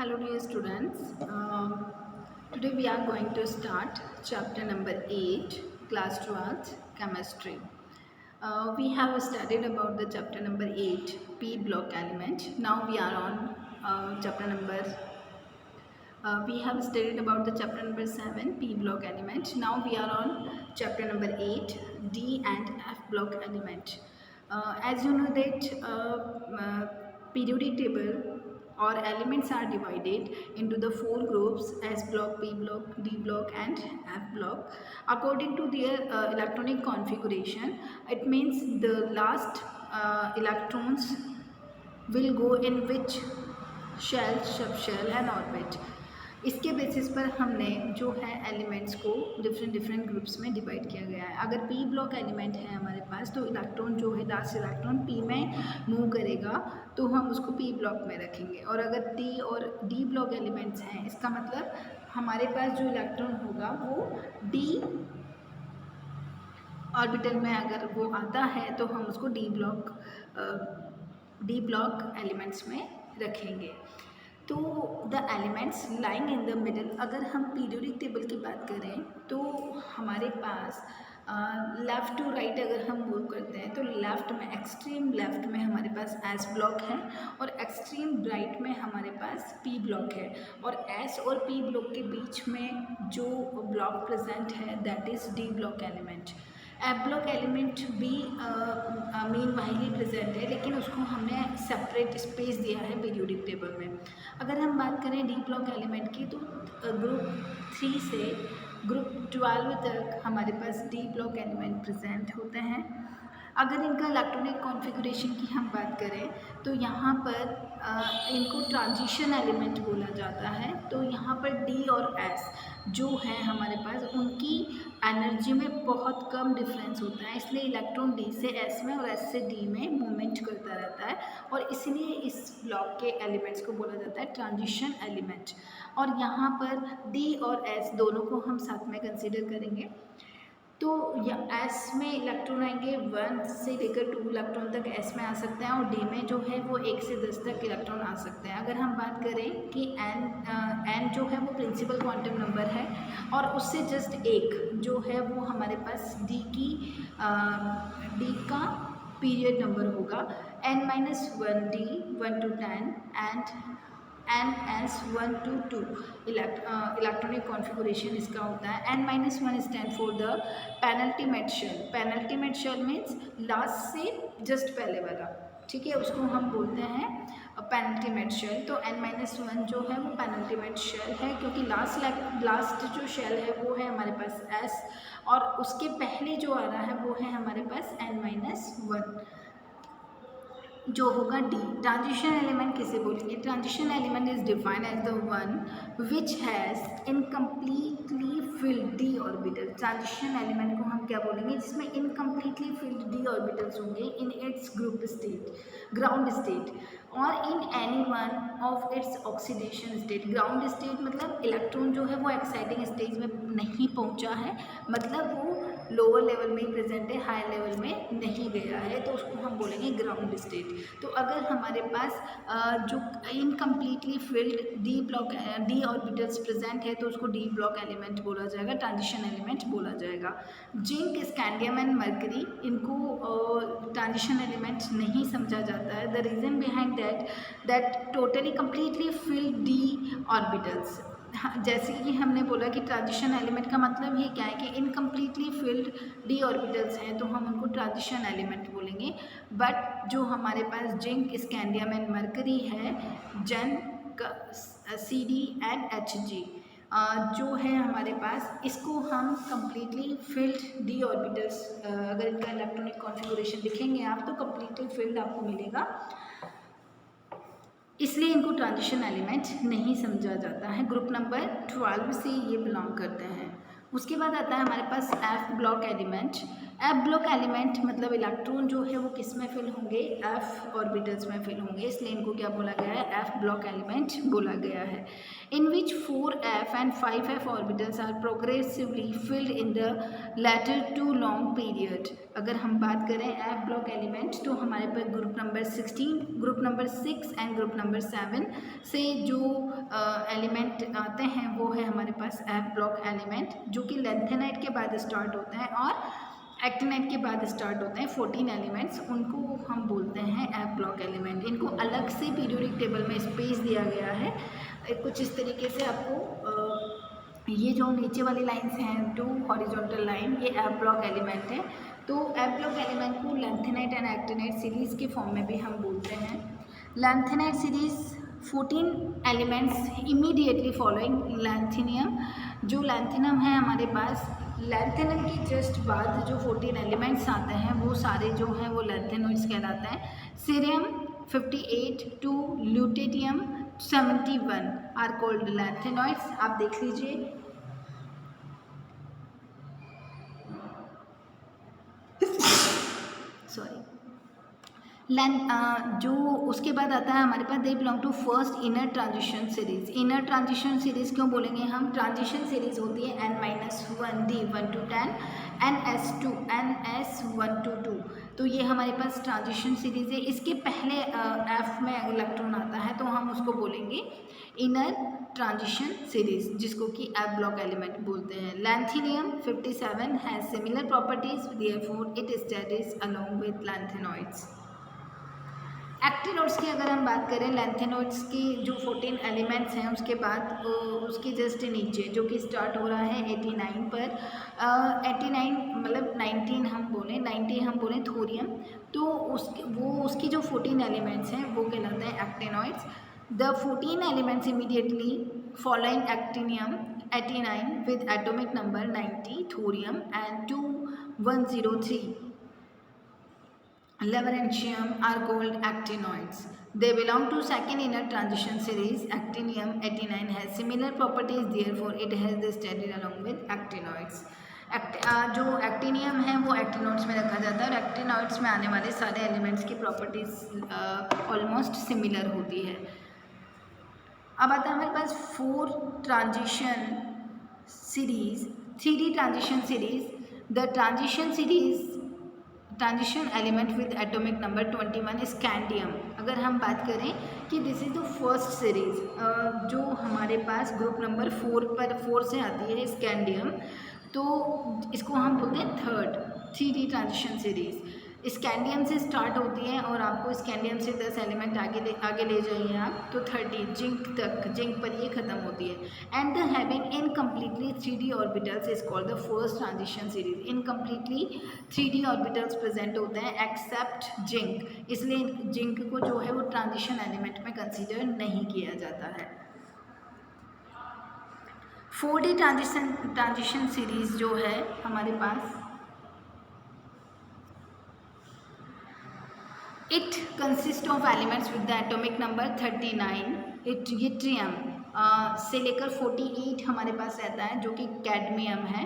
Hello dear students. Today we are going to start chapter number 8, class 12th, chemistry. We have studied about the chapter number 8, P block element. Now we are on we have studied about the chapter number 7, P block element. Now we are on chapter number 8, D and F block element. As you know that periodic table or elements are divided into the 4 groups: S block, P block, D block and F block according to their electronic configuration. It means the last electrons will go in which shell, subshell and orbit. इसके basis पर हमने जो है elements को different groups में divide किया गया है. अगर पी ब्लॉक एलिमेंट है हमारे पास तो इलेक्ट्रॉन जो है लास्ट इलेक्ट्रॉन पी में मूव करेगा तो हम उसको पी ब्लॉक में रखेंगे. और अगर टी और डी ब्लॉक एलिमेंट्स हैं इसका मतलब हमारे पास जो इलेक्ट्रॉन होगा वो डी ऑर्बिटल में अगर वो आता है तो हम उसको डी ब्लॉक एलिमेंट्स में रखेंगे. तो the elements lying in the middle, अगर हम पीरियोडिक टेबल की बात करें तो हमारे पास लेफ़्ट टू राइट अगर हम मूव करते हैं तो लेफ़्ट में, एक्सट्रीम लेफ़्ट में हमारे पास एस ब्लॉक है और एक्सट्रीम राइट में हमारे पास पी ब्लॉक है. और एस और पी ब्लॉक के बीच में जो ब्लॉक प्रेजेंट है that is D block element. F block element भी मीन वाइली प्रेजेंट है लेकिन उसको हमने सेपरेट स्पेस दिया है पीरियोडिक टेबल में. अगर हम बात करें डी ब्लॉक एलिमेंट की तो ग्रुप 3 से ग्रुप 12 तक हमारे पास डी ब्लॉक एलिमेंट प्रेजेंट होते हैं. अगर इनका इलेक्ट्रॉनिक कॉन्फ़िगरेशन की हम बात करें तो यहाँ पर इनको ट्रांजिशन एलिमेंट बोला जाता है. तो यहाँ पर डी और एस जो है हमारे पास उनकी एनर्जी में बहुत कम डिफरेंस होता है, इसलिए इलेक्ट्रॉन डी से एस में और एस से डी में मूवमेंट करता रहता है और इसलिए इस ब्लॉक के एलिमेंट्स को बोला जाता है ट्रांजिशन एलिमेंट. और यहाँ पर डी और एस दोनों को हम साथ में कंसीडर करेंगे. तो या एस में इलेक्ट्रॉन आएंगे 1 से लेकर 2 इलेक्ट्रॉन तक एस में आ सकते हैं और डी में जो है वो 1 से 10 तक इलेक्ट्रॉन आ सकते हैं. अगर हम बात करें कि एन जो है वो प्रिंसिपल क्वांटम नंबर है और उससे जस्ट एक जो है वो हमारे पास डी का पीरियड नंबर होगा. n-1 d 1 to 10 and n-1 to 2 electronic configuration इसका होता है. n-1 stand for the penultimate shell. Penultimate shell means last से जस्ट पहले वाला, ठीक है, उसको हम बोलते हैं पेनल्टीमेट शेल. तो n-1 जो है वो पेनल्टीमेट शेल है क्योंकि लास्ट जो शेल है वो है हमारे पास s और उसके पहले जो आ रहा है वो है हमारे पास n-1 जो होगा डी. ट्रांजिशन एलिमेंट किसे बोलेंगे? Transition element is defined as the one which has incompletely filled d orbital. Transition element को हम क्या बोलेंगे? जिसमें इनकम्प्लीटली फिल्ड डी ऑर्बिटल्स होंगे in its group state, ground state और in any one of its oxidation state. Ground state मतलब electron जो है वो एक्साइटिंग स्टेज में नहीं पहुंचा है, मतलब वो लोअर लेवल में ही प्रेजेंट है, हाई लेवल में नहीं गया है, तो उसको हम बोलेंगे ग्राउंड स्टेट. तो अगर हमारे पास जो incompletely filled d orbitals present है तो उसको डी ब्लॉक एलिमेंट बोला जाएगा, ट्रांजिशन एलिमेंट बोला जाएगा. जिंक, स्कैंडियम एंड मरकरी इनको ट्रांजिशन एलिमेंट नहीं समझा जाता है. The reason behind that totally completely field d orbitals. जैसे कि हमने बोला कि ट्रांजिशन एलिमेंट का मतलब ये क्या है कि इनकम्प्लीटली फिल्ड डी ऑर्बिटल्स हैं तो हम उनको ट्रांजिशन एलिमेंट बोलेंगे. बट जो हमारे पास जिंक, स्कैंडियम एंड मरकरी है, जन, CD एंड HG जो है हमारे पास, इसको हम कम्प्लीटली फिल्ड डी ऑर्बिटल्स, अगर इनका इलेक्ट्रॉनिक कॉन्फ़िगरेशन लिखेंगे आप तो कम्प्लीटली फिल्ड आपको मिलेगा, इसलिए इनको ट्रांजिशन एलिमेंट नहीं समझा जाता है. ग्रुप नंबर 12 से ये बिलोंग करते हैं. उसके बाद आता है हमारे पास f block element. F block element मतलब इलेक्ट्रॉन जो है वो किस में फिल होंगे, एफ ऑर्बिटल्स में फिल होंगे, इसलिए इनको क्या बोला गया है, एफ ब्लॉक एलिमेंट बोला गया है। In which 4f and 5f orbitals are progressively filled in the latter two long period. अगर हम बात करें एफ ब्लॉक एलिमेंट तो हमारे पास group number 16, group number 6 and group number 7 से जो एलिमेंट आते हैं वो है हमारे पास एफ ब्लॉक एलिमेंट, जो कि लैंथेनाइट के बाद स्टार्ट होते हैं और एक्टिनाइट के बाद स्टार्ट होते हैं। 14 एलिमेंट्स, उनको हम बोलते हैं एफ ब्लॉक एलिमेंट। इनको अलग से पीरियोडिक टेबल में स्पेस दिया गया है कुछ इस तरीके से। आपको ये जो नीचे वाली लाइंस हैं, 2 हॉरिजॉन्टल लाइन, ये एफ ब्लॉक एलिमेंट है। तो एफ ब्लॉक एलिमेंट को लैंथेनाइट एंड एक्टिनाइट सीरीज़ के फॉर्म में भी हम बोलते हैं। Lanthanide series 14 elements immediately following lanthanum. जो लैंथेनम है हमारे पास, लैंथेनम की जस्ट बाद जो 14 एलिमेंट्स आते हैं वो सारे जो हैं वो लैंथेनॉइड्स कहलाते हैं। Cerium 58 to lutetium 71 are called lanthanoids. आप देख लीजिए, सॉरी। जो उसके बाद आता है हमारे पास, they belong to first inner transition series. Inner transition series क्यों बोलेंगे हम, ट्रांजिशन सीरीज होती है n-1d 1 to 10, ns2 ns 1 to 2। तो ये हमारे पास ट्रांजिशन सीरीज है। इसके पहले एफ में इलेक्ट्रॉन आता है तो हम उसको बोलेंगे इनर ट्रांजिशन सीरीज, जिसको कि एफ ब्लॉक एलिमेंट बोलते हैं। लैंथेनियम 57 has similar properties, therefore it studies along with lanthanoids. Actinoids की अगर हम बात करें, लैंथेनॉइड्स की जो 14 एलिमेंट्स हैं उसके बाद उसके जस्ट नीचे जो कि स्टार्ट हो रहा है 89 पर, 89 मतलब 19 हम बोलें, 90 हम बोलें थोरियम, तो उसकी जो 14 एलिमेंट्स हैं वो कहलाते हैं actinoids. The 14 elements immediately following actinium 89 with atomic number 90 thorium and 2103 Lawrencium are called actinoids. They belong to second inner transition series. Actinium 89 has similar properties, therefore it has studied along with actinoids. जो actinium है वो actinoids में रखा जाता है और actinoids में आने वाले सारे एलिमेंट्स की प्रॉपर्टीज ऑलमोस्ट सिमिलर होती है। अब आता है हमारे पास 4 transition series, 3D transition series. The transition element with atomic number 21 scandium. अगर हम बात करें कि this is the first series जो हमारे पास ग्रुप नंबर 4 से आती है स्कैंडियम, तो इसको हम बोलते हैं third 3D transition series. Scandium से स्टार्ट होती है और आपको स्कैंडियम से 10 एलिमेंट आगे ले जाइए आप तो 30 जिंक तक, जिंक पर ये ख़त्म होती है। And the having incompletely 3D orbitals is called the first transition series. Incompletely 3D orbitals present होते हैं एक्सेप्ट जिंक, इसलिए जिंक को जो है वो ट्रांजिशन एलिमेंट में कंसिडर नहीं किया जाता है। 4D ट्रांजिशन सीरीज जो है हमारे पास, It consists of elements with the atomic number 39 yttrium से लेकर 48 हमारे पास रहता है जो कि कैडमियम है।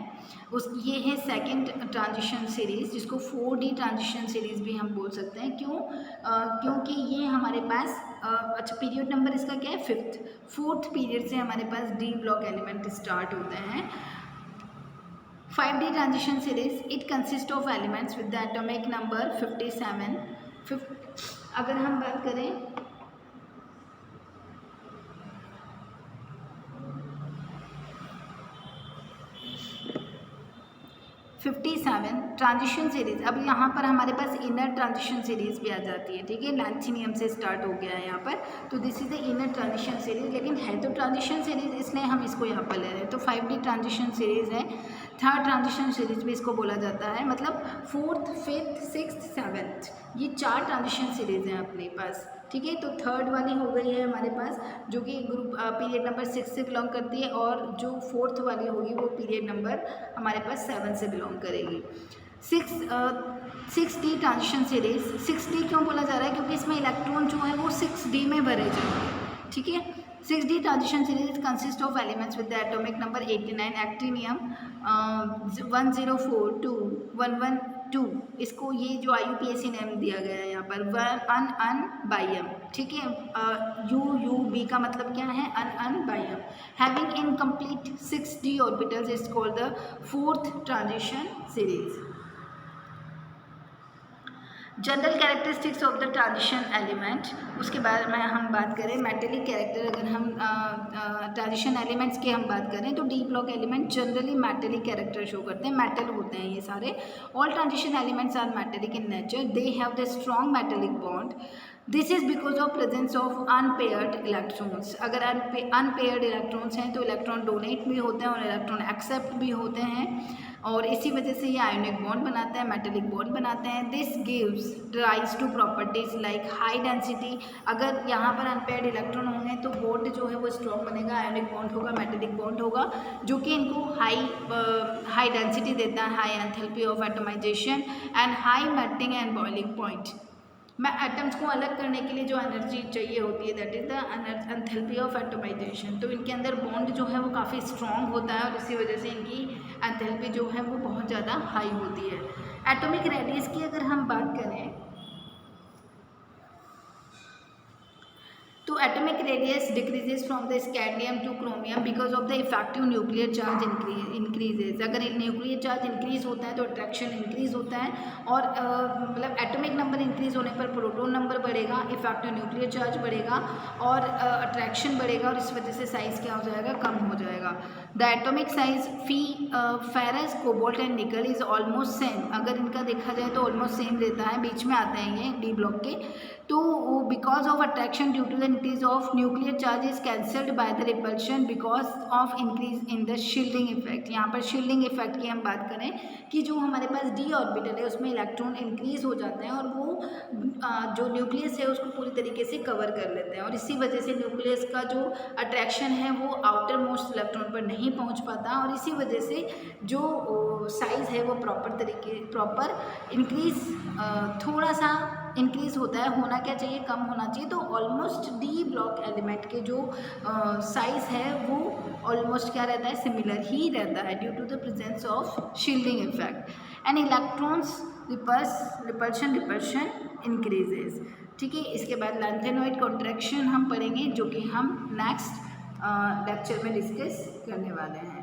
ये है सेकंड ट्रांजिशन सीरीज़, जिसको 4D ट्रांजिशन सीरीज़ भी हम बोल सकते हैं। क्योंकि ये हमारे पास अच्छा पीरियड नंबर इसका क्या है, 4th पीरियड से हमारे पास D ब्लॉक एलिमेंट स्टार्ट होते हैं। 5D transition series, it consist of elements with the atomic number 57। अगर हम बात करें 57 ट्रांजिशन सीरीज। अब यहाँ पर हमारे पास इनर ट्रांजिशन सीरीज भी आ जाती है, ठीक है, लैंथेनियम से स्टार्ट हो गया है यहाँ पर, तो this is the inner transition series, लेकिन है तो ट्रांजिशन सीरीज इसलिए हम इसको यहाँ पर ले रहे हैं। तो 5D ट्रांजिशन सीरीज है। थर्ड ट्रांजिशन सीरीज भी इसको बोला जाता है, मतलब 4th, 5th, 6th, 7th ये 4 ट्रांजिशन सीरीज हैं अपने पास, ठीक है। तो थर्ड वाली हो गई है हमारे पास जो कि ग्रुप पीरियड नंबर 6 से बिलोंग करती है, और जो 4th वाली होगी वो पीरियड नंबर हमारे पास 7 से बिलोंग करेगी। 6D transition series. 6D क्यों बोला जा रहा है, क्योंकि इसमें इलेक्ट्रॉन जो है वो 6D में भरे जाएंगे, ठीक है। 6D transition series consist of elements with the atomic number 89 actinium 104 to 11 2, इसको ये जो IUPAC नेम दिया गया है यहाँ पर अन बाई एम, ठीक है। UUB का मतलब क्या है, अन बाई एम। Having incomplete 6d orbitals is called the fourth transition series. General characteristics of the transition element, उसके बाद में हम बात करें मेटेलिक कैरेक्टर। अगर हम ट्रांजिशन एलिमेंट्स की हम बात करें तो D block element generally metallic character show करते हैं, मेटल होते हैं ये सारे। All transition elements are metallic in nature, they have the strong metallic bond. This is because of presence of unpaired electrons. अगर अनपेयर्ड इलेक्ट्रॉन्स हैं तो electron donate भी होते हैं और इलेक्ट्रॉन एक्सेप्ट भी होते हैं, और इसी वजह से ये आयोनिक बॉन्ड बनाते हैं, मेटेलिक बॉन्ड बनाते हैं। This gives rise to properties like high density. अगर यहाँ पर अनपेयर्ड इलेक्ट्रॉन होंगे तो बॉन्ड जो है वो स्ट्रॉन्ग बनेगा, आयोनिक बॉन्ड होगा, मेटेलिक बॉन्ड होगा, जो कि इनको हाई डेंसिटी देता है, high enthalpy of atomization and high melting and boiling point. मैं एटम्स को अलग करने के लिए जो एनर्जी चाहिए होती है that is the enthalpy of atomization. तो इनके अंदर बॉन्ड जो है वो काफ़ी स्ट्रॉन्ग होता है और इसी वजह से इनकी एंथैल्पी जो है वो बहुत ज़्यादा हाई होती है। एटॉमिक रेडियस की अगर हम बात करें तो atomic radius decreases from the scandium two chromium because of the effective nuclear charge increases. अगर न्यूक्लियर चार्ज इंक्रीज होता है तो अट्रैक्शन इंक्रीज होता है, और मतलब एटॉमिक नंबर इंक्रीज होने पर प्रोटॉन नंबर बढ़ेगा, इफेक्टिव न्यूक्लियर चार्ज बढ़ेगा और अट्रैक्शन बढ़ेगा, और इस वजह से साइज़ क्या हो जाएगा, कम हो जाएगा। The atomic size ferrous cobalt and निकल इज ऑलमोस्ट सेम। अगर इनका देखा जाए तो ऑलमोस्ट सेम रहता है, बीच में आते हैं ये डी ब्लॉक के। तो because of attraction due to the increase of nuclear charge is cancelled by the repulsion because of increase in the shielding effect. यहाँ पर शील्डिंग इफेक्ट की हम बात करें कि जो हमारे पास डी ऑर्बिटल है उसमें इलेक्ट्रॉन इंक्रीज हो जाते हैं और वो जो न्यूक्लियस है उसको पूरी तरीके से कवर कर लेते हैं, और इसी वजह से न्यूक्लियस का जो अट्रैक्शन है वो आउटर मोस्ट इलेक्ट्रॉन पर नहीं पहुँच पाता, और इसी वजह से जो साइज़ है वो प्रॉपर इंक्रीज थोड़ा सा इंक्रीज होता है। होना क्या चाहिए, कम होना चाहिए। तो ऑलमोस्ट डी ब्लॉक एलिमेंट के जो साइज है वो ऑलमोस्ट क्या रहता है, सिमिलर ही रहता है due to the presence of shielding effect and electrons repulsion increases. ठीक है, इसके बाद लैंथेनॉइड कॉन्ट्रैक्शन हम पढ़ेंगे जो कि हम नेक्स्ट लेक्चर में डिस्कस करने वाले हैं।